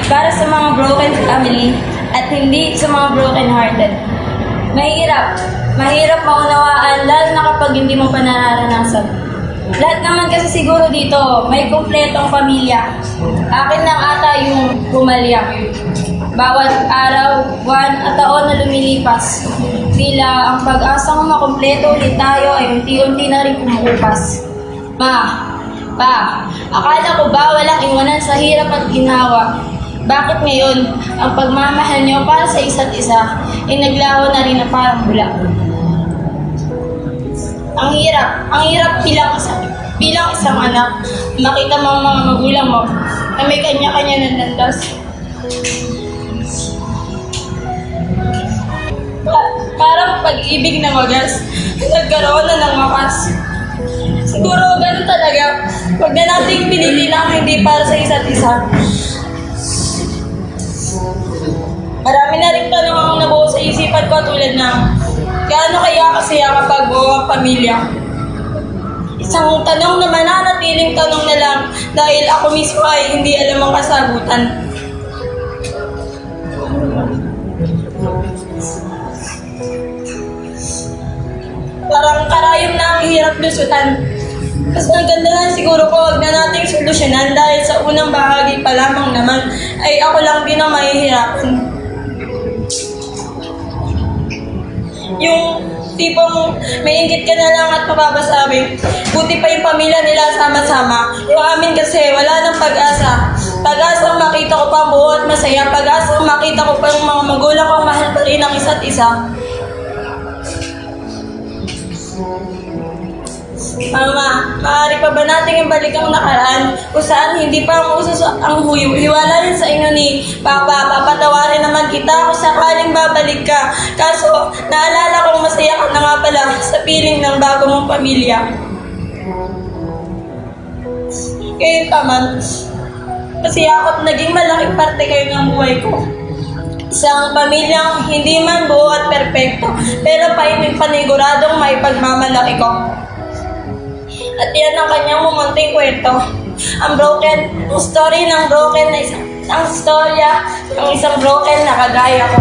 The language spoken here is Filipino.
para sa mga broken family at hindi sa mga broken hearted. Mahirap. Mahirap maunawaan lalo na kapag hindi mo pa nararanasan. Lahat naman kasi siguro dito, may kumpletong pamilya. Akin lang ata yung pumalya. Bawat araw, buwan at taon na lumilipas. Tila ang pag-asang makumpleto ulit tayo ay unti-unti na rin kumukupas. Pa, akala ko ba walang iwanan sa hirap at ginawa? Bakit ngayon, ang pagmamahal niyo para sa isa't isa ay naglaho na rin na parang bula? Ang hirap bilang isang anak, makita mo ang mga magulang mo na may kanya-kanya ng landas. Parang pag-ibig na wagas, nagkaroon na ng wakas. Siguro ganun talaga, huwag na nating pinili lang hindi para sa isa't isa. Marami na rin tanong ang nabuo sa isipan ko tulad ng gaano kaya kasaya kapag buo ang pamilya? Isang tanong na mananatiling tanong na lang dahil ako mismo ay hindi alam ang kasagutan. Parang karayom na ang hirap lusutan. Mas maganda na siguro ko huwag na nating solusyonan dahil sa unang bahagi pa lamang naman ay ako lang din ang mahihirapan. Yung tipong may inggit ka na lang at mapapasabi, buti pa yung pamilya nila sama-sama. Yung amin kasi wala nang pag-asa. Pag-asang makita ko pa ang buo at masaya. Pag-asang makita ko pa yung mga magulang ko mahal pa rin ang isa't isa. Mama, maaari pa ba nating ibalik ang nakaraan kung saan hindi pa ang uso ang hiwala rin sa inyo ni Papa? Papatawarin naman kita kung sakaling babalik ka. Kaso, naalala kong masaya ka na nga pala sa piling ng bago mong pamilya. Ngayon pa man, masaya ako at naging malaking parte kayo ng buhay ko. Isang pamilyang hindi man buo at perpekto, pero paniguradong may pagmamalaki ko. At yan ang kanyang mumunting kwento. Ang story ng broken na isang storya ng isang broken na kagaya ko.